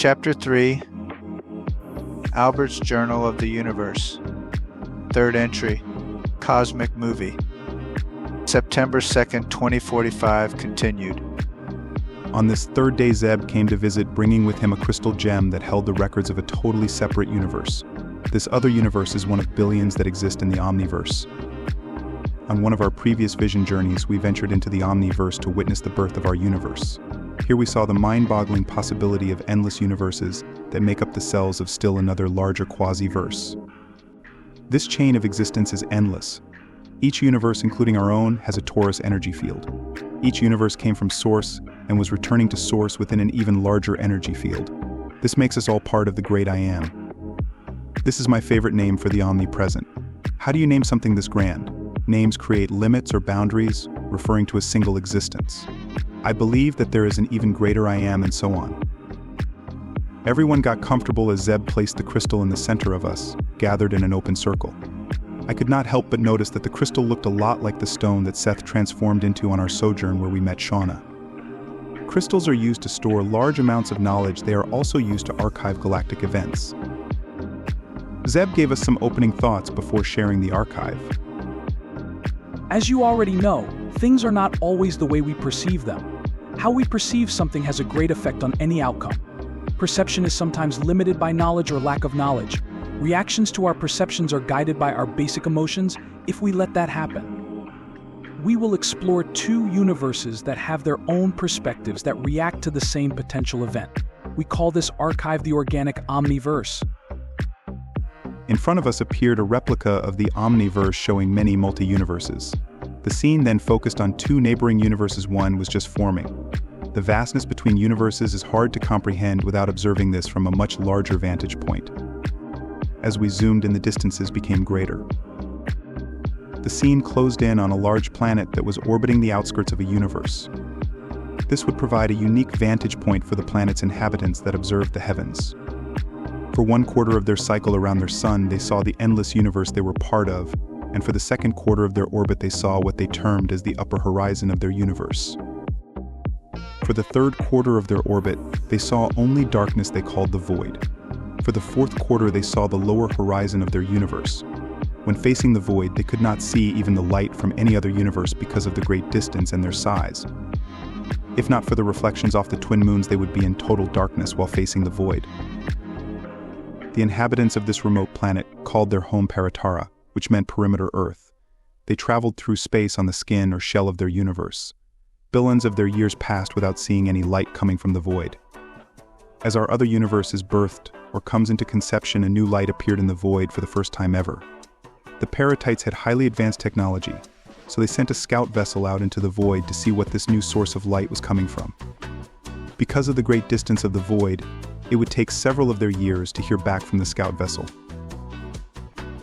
Chapter 3, Albert's Journal of the Universe. Third entry, Cosmic Movie. September 2nd, 2045, continued. On this third day, Zeb came to visit, bringing with him a crystal gem that held the records of a totally separate universe. This other universe is one of billions that exist in the Omniverse. On one of our previous vision journeys, we ventured into the Omniverse to witness the birth of our universe. Here we saw the mind-boggling possibility of endless universes that make up the cells of still another larger quasi-verse. This chain of existence is endless. Each universe, including our own, has a torus energy field. Each universe came from Source and was returning to Source within an even larger energy field. This makes us all part of the Great I Am. This is my favorite name for the omnipresent. How do you name something this grand? Names create limits or boundaries, referring to a single existence. I believe that there is an even greater I Am, and so on. Everyone got comfortable as Zeb placed the crystal in the center of us, gathered in an open circle. I could not help but notice that the crystal looked a lot like the stone that Seth transformed into on our sojourn where we met Shauna. Crystals are used to store large amounts of knowledge. They are also used to archive galactic events. Zeb gave us some opening thoughts before sharing the archive. As you already know, things are not always the way we perceive them. How we perceive something has a great effect on any outcome. Perception is sometimes limited by knowledge or lack of knowledge. Reactions to our perceptions are guided by our basic emotions if we let that happen. We will explore two universes that have their own perspectives that react to the same potential event. We call this archive the organic omniverse. In front of us appeared a replica of the Omniverse showing many multi-universes. The scene then focused on two neighboring universes. One was just forming. The vastness between universes is hard to comprehend without observing this from a much larger vantage point. As we zoomed in, the distances became greater. The scene closed in on a large planet that was orbiting the outskirts of a universe. This would provide a unique vantage point for the planet's inhabitants that observed the heavens. For 1/4 of their cycle around their sun, they saw the endless universe they were part of, and for the second quarter of their orbit, they saw what they termed as the upper horizon of their universe. For the third quarter of their orbit, they saw only darkness they called the void. For the fourth quarter, they saw the lower horizon of their universe. When facing the void, they could not see even the light from any other universe because of the great distance and their size. If not for the reflections off the twin moons, they would be in total darkness while facing the void. The inhabitants of this remote planet called their home Paratara, which meant perimeter Earth. They traveled through space on the skin or shell of their universe. Billions of their years passed without seeing any light coming from the void. As our other universe is birthed or comes into conception, a new light appeared in the void for the first time ever. The Paratites had highly advanced technology, so they sent a scout vessel out into the void to see what this new source of light was coming from. Because of the great distance of the void, it would take several of their years to hear back from the scout vessel.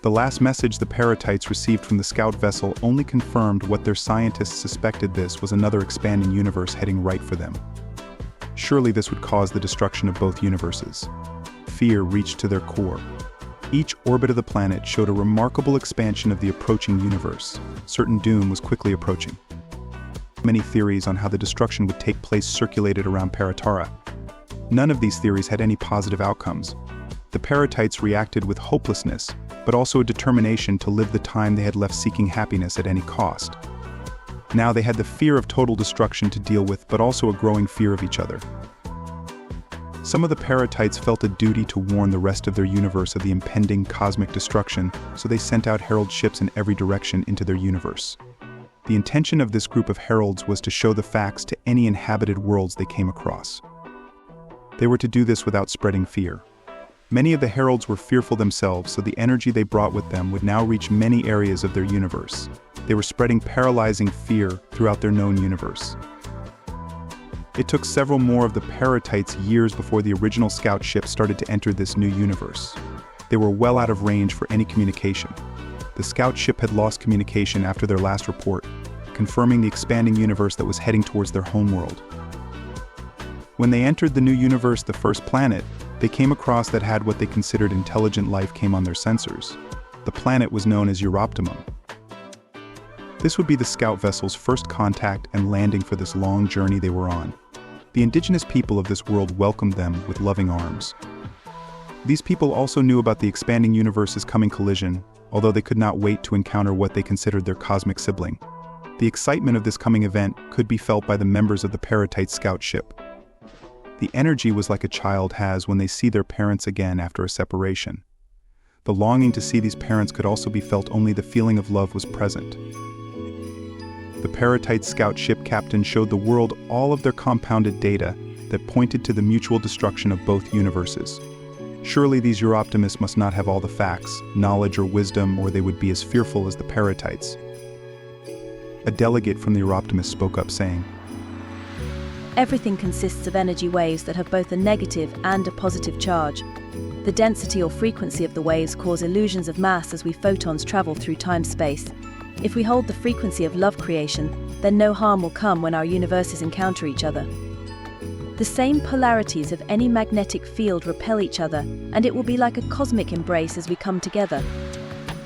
The last message the Paratites received from the scout vessel only confirmed what their scientists suspected: this was another expanding universe heading right for them. Surely this would cause the destruction of both universes. Fear reached to their core. Each orbit of the planet showed a remarkable expansion of the approaching universe. Certain doom was quickly approaching. Many theories on how the destruction would take place circulated around Paratara. None of these theories had any positive outcomes. The Paratites reacted with hopelessness, but also a determination to live the time they had left seeking happiness at any cost. Now they had the fear of total destruction to deal with, but also a growing fear of each other. Some of the Paratites felt a duty to warn the rest of their universe of the impending cosmic destruction, so they sent out herald ships in every direction into their universe. The intention of this group of heralds was to show the facts to any inhabited worlds they came across. They were to do this without spreading fear. Many of the heralds were fearful themselves, so the energy they brought with them would now reach many areas of their universe. They were spreading paralyzing fear throughout their known universe. It took several more of the Paratites years before the original scout ship started to enter this new universe. They were well out of range for any communication. The scout ship had lost communication after their last report, confirming the expanding universe that was heading towards their homeworld. When they entered the new universe, the first planet, they came across that had what they considered intelligent life came on their sensors. The planet was known as Europtimum. This would be the scout vessel's first contact and landing for this long journey they were on. The indigenous people of this world welcomed them with loving arms. These people also knew about the expanding universe's coming collision, although they could not wait to encounter what they considered their cosmic sibling. The excitement of this coming event could be felt by the members of the Paratite Scout ship. The energy was like a child has when they see their parents again after a separation. The longing to see these parents could also be felt, only the feeling of love was present. The Paratite Scout ship captain showed the world all of their compounded data that pointed to the mutual destruction of both universes. Surely these Europtimists must not have all the facts, knowledge, or wisdom, or they would be as fearful as the Paratites. A delegate from the Europtimists spoke up, saying, Everything consists of energy waves that have both a negative and a positive charge. The density or frequency of the waves cause illusions of mass as we photons travel through time-space. If we hold the frequency of love creation, then no harm will come when our universes encounter each other. The same polarities of any magnetic field repel each other, and it will be like a cosmic embrace as we come together.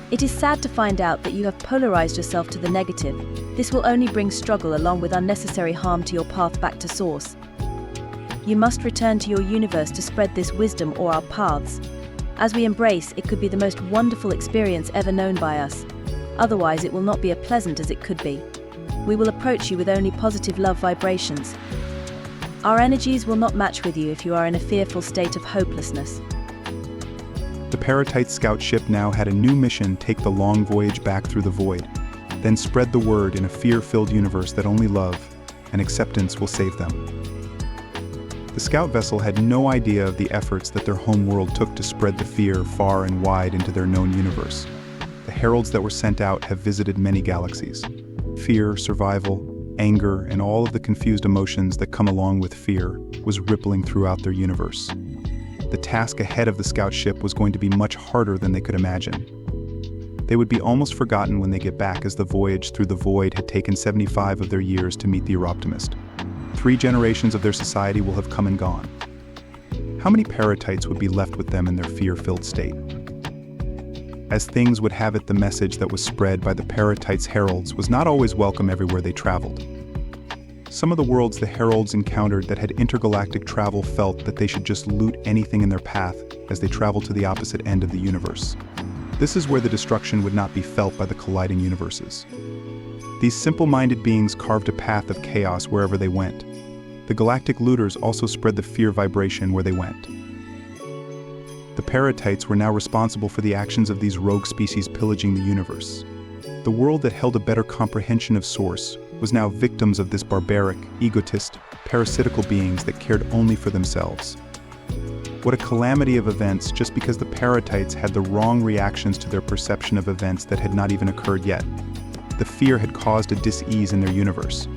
It is sad to find out that you have polarized yourself to the negative. This will only bring struggle along with unnecessary harm to your path back to source. You must return to your universe to spread this wisdom or our paths. As we embrace, it could be the most wonderful experience ever known by us. Otherwise, it will not be as pleasant as it could be. We will approach you with only positive love vibrations. Our energies will not match with you if you are in a fearful state of hopelessness. The Paratite Scout ship now had a new mission: take the long voyage back through the void, then spread the word in a fear-filled universe that only love and acceptance will save them. The scout vessel had no idea of the efforts that their home world took to spread the fear far and wide into their known universe. The heralds that were sent out have visited many galaxies. Fear, survival, anger, and all of the confused emotions that come along with fear was rippling throughout their universe. The task ahead of the scout ship was going to be much harder than they could imagine. They would be almost forgotten when they get back, as the voyage through the void had taken 75 of their years to meet the Europtimist. 3 generations of their society will have come and gone. How many Paratites would be left with them in their fear-filled state? As things would have it, the message that was spread by the Paratites' heralds was not always welcome everywhere they traveled. Some of the worlds the heralds encountered that had intergalactic travel felt that they should just loot anything in their path as they traveled to the opposite end of the universe. This is where the destruction would not be felt by the colliding universes. These simple-minded beings carved a path of chaos wherever they went. The galactic looters also spread the fear vibration where they went. The Paratites were now responsible for the actions of these rogue species pillaging the universe. The world that held a better comprehension of Source was now victims of this barbaric, egotist, parasitical beings that cared only for themselves. What a calamity of events, just because the Paratites had the wrong reactions to their perception of events that had not even occurred yet. The fear had caused a dis-ease in their universe.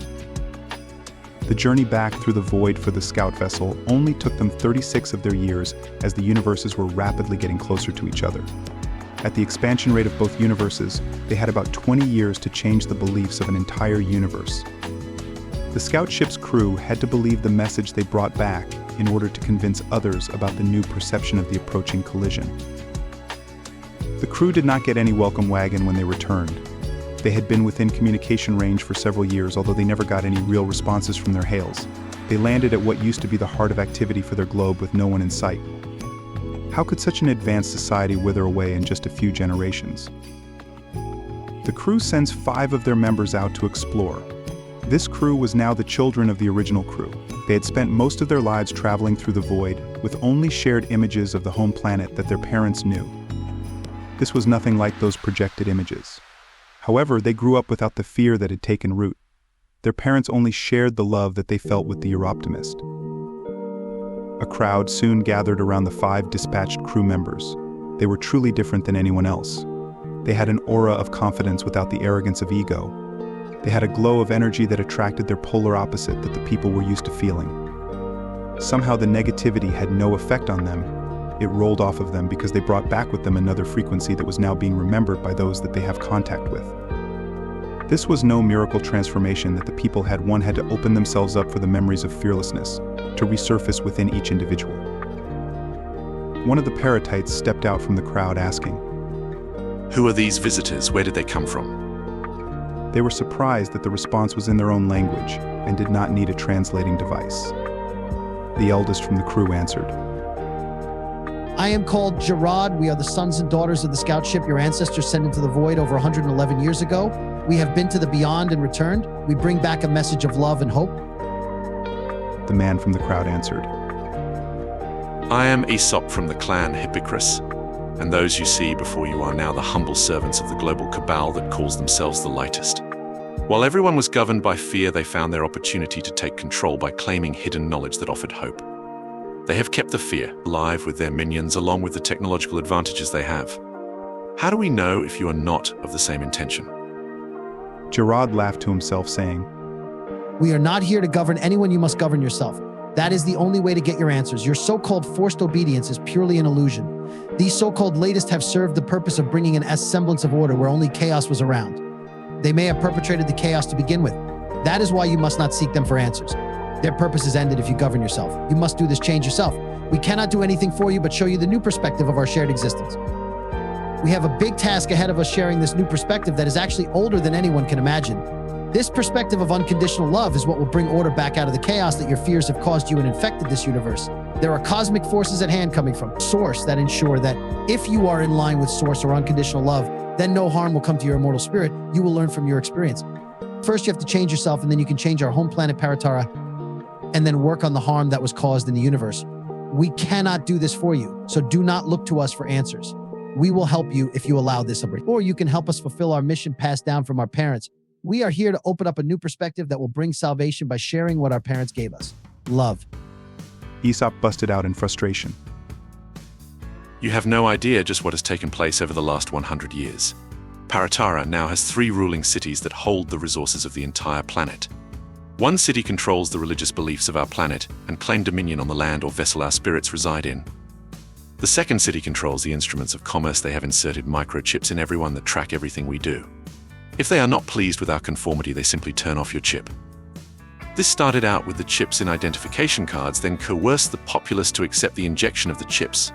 The journey back through the void for the scout vessel only took them 36 of their years, as the universes were rapidly getting closer to each other. At the expansion rate of both universes, they had about 20 years to change the beliefs of an entire universe. The scout ship's crew had to believe the message they brought back in order to convince others about the new perception of the approaching collision. The crew did not get any welcome wagon when they returned. They had been within communication range for several years, although they never got any real responses from their hails. They landed at what used to be the heart of activity for their globe with no one in sight. How could such an advanced society wither away in just a few generations? The crew sends 5 of their members out to explore. This crew was now the children of the original crew. They had spent most of their lives traveling through the void, with only shared images of the home planet that their parents knew. This was nothing like those projected images. However, they grew up without the fear that had taken root. Their parents only shared the love that they felt with the Europtimist. A crowd soon gathered around the 5 dispatched crew members. They were truly different than anyone else. They had an aura of confidence without the arrogance of ego. They had a glow of energy that attracted their polar opposite that the people were used to feeling. Somehow the negativity had no effect on them. It rolled off of them because they brought back with them another frequency that was now being remembered by those that they have contact with. This was no miracle transformation that the people had. One had to open themselves up for the memories of fearlessness to resurface within each individual. One of the Paratites stepped out from the crowd asking, "Who are these visitors? Where did they come from?" They were surprised that the response was in their own language and did not need a translating device. The eldest from the crew answered. I am called Gerard. We are the sons and daughters of the scout ship your ancestors sent into the void over 111 years ago. We have been to the beyond and returned. We bring back a message of love and hope. The man from the crowd answered. I am Aesop from the clan Hippocras, and those you see before you are now the humble servants of the global cabal that calls themselves the Lightest. While everyone was governed by fear, they found their opportunity to take control by claiming hidden knowledge that offered hope. They have kept the fear alive with their minions along with the technological advantages they have. How do we know if you are not of the same intention? Gerard laughed to himself, saying, We are not here to govern anyone. You must govern yourself. That is the only way to get your answers. Your so-called forced obedience is purely an illusion. These so-called latest have served the purpose of bringing an semblance of order where only chaos was around. They may have perpetrated the chaos to begin with. That is why you must not seek them for answers. Their purpose is ended if you govern yourself. You must do this change yourself. We cannot do anything for you but show you the new perspective of our shared existence. We have a big task ahead of us sharing this new perspective that is actually older than anyone can imagine. This perspective of unconditional love is what will bring order back out of the chaos that your fears have caused you and infected this universe. There are cosmic forces at hand coming from Source that ensure that if you are in line with Source or unconditional love, then no harm will come to your immortal spirit. You will learn from your experience. First, you have to change yourself, and then you can change our home planet Paratara, and then work on the harm that was caused in the universe. We cannot do this for you, so do not look to us for answers. We will help you if you allow this, or you can help us fulfill our mission passed down from our parents. We are here to open up a new perspective that will bring salvation by sharing what our parents gave us. Love. Aesop busted out in frustration. You have no idea just what has taken place over the last 100 years. Paratara now has 3 ruling cities that hold the resources of the entire planet. One city controls the religious beliefs of our planet and claim dominion on the land or vessel our spirits reside in. The second city controls the instruments of commerce. They have inserted microchips in everyone that track everything we do. If they are not pleased with our conformity, they simply turn off your chip. This started out with the chips in identification cards, then coerced the populace to accept the injection of the chips.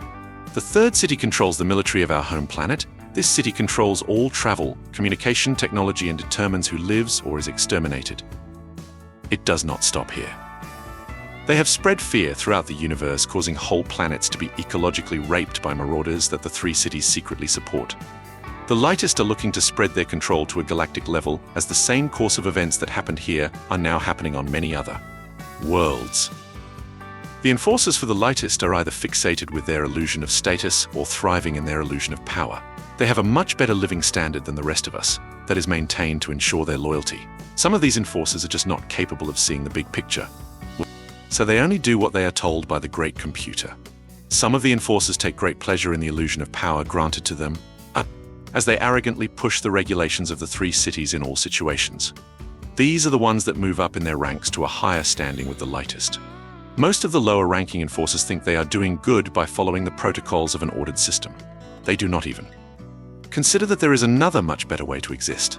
The third city controls the military of our home planet. This city controls all travel, communication, technology, and determines who lives or is exterminated. It does not stop here. They have spread fear throughout the universe, causing whole planets to be ecologically raped by marauders that the 3 cities secretly support. The Lightest are looking to spread their control to a galactic level, as the same course of events that happened here are now happening on many other worlds. The enforcers for the Lightest are either fixated with their illusion of status or thriving in their illusion of power. They have a much better living standard than the rest of us that is maintained to ensure their loyalty. Some of these enforcers are just not capable of seeing the big picture, so they only do what they are told by the great computer. Some of the enforcers take great pleasure in the illusion of power granted to them, as they arrogantly push the regulations of the 3 cities in all situations. These are the ones that move up in their ranks to a higher standing with the Lightest. Most of the lower-ranking enforcers think they are doing good by following the protocols of an ordered system. They do not even consider that there is another much better way to exist.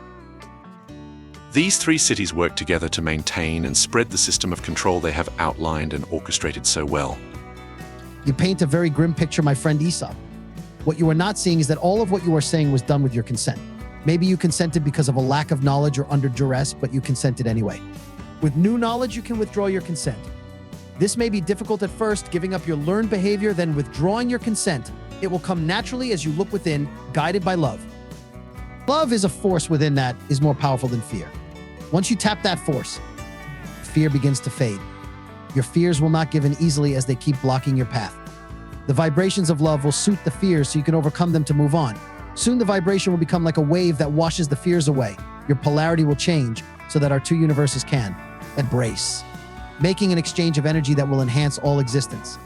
These 3 cities work together to maintain and spread the system of control they have outlined and orchestrated so well. You paint a very grim picture, my friend Aesop. What you are not seeing is that all of what you are saying was done with your consent. Maybe you consented because of a lack of knowledge or under duress, but you consented anyway. With new knowledge, you can withdraw your consent. This may be difficult at first, giving up your learned behavior, then withdrawing your consent. It will come naturally as you look within, guided by love. Love is a force within that is more powerful than fear. Once you tap that force, fear begins to fade. Your fears will not give in easily as they keep blocking your path. The vibrations of love will suit the fears so you can overcome them to move on. Soon the vibration will become like a wave that washes the fears away. Your polarity will change so that our 2 universes can embrace, making an exchange of energy that will enhance all existence.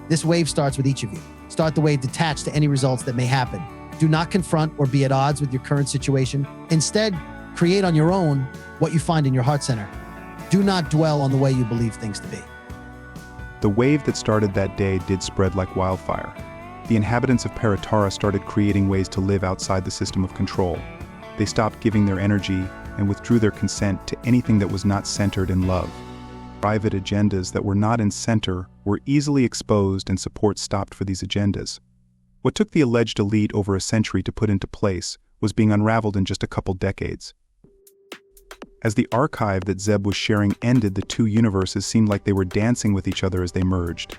This wave starts with each of you. Start the wave detached to any results that may happen. Do not confront or be at odds with your current situation. Instead, create on your own what you find in your heart center. Do not dwell on the way you believe things to be. The wave that started that day did spread like wildfire. The inhabitants of Paratara started creating ways to live outside the system of control. They stopped giving their energy and withdrew their consent to anything that was not centered in love. Private agendas that were not in center were easily exposed and support stopped for these agendas. What took the alleged elite over a century to put into place was being unraveled in just a couple decades. As the archive that Zeb was sharing ended, the two universes seemed like they were dancing with each other as they merged.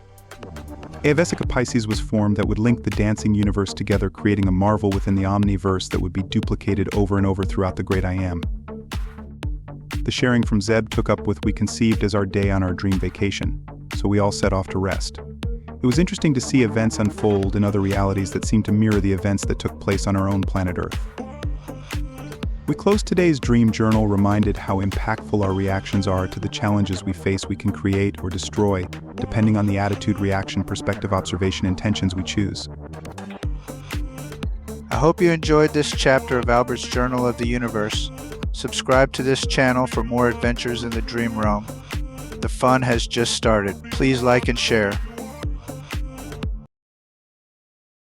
A Vesica Pisces was formed that would link the dancing universe together, creating a marvel within the Omniverse that would be duplicated over and over throughout the Great I Am. The sharing from Zeb took up with we conceived as our day on our dream vacation, so we all set off to rest. It was interesting to see events unfold in other realities that seemed to mirror the events that took place on our own planet Earth. We closed today's dream journal reminded how impactful our reactions are to the challenges we face. We can create or destroy, depending on the attitude, reaction, perspective, observation, intentions we choose. I hope you enjoyed this chapter of Albert's Journal of the Universe. Subscribe to this channel for more adventures in the dream realm. The fun has just started. Please like and share.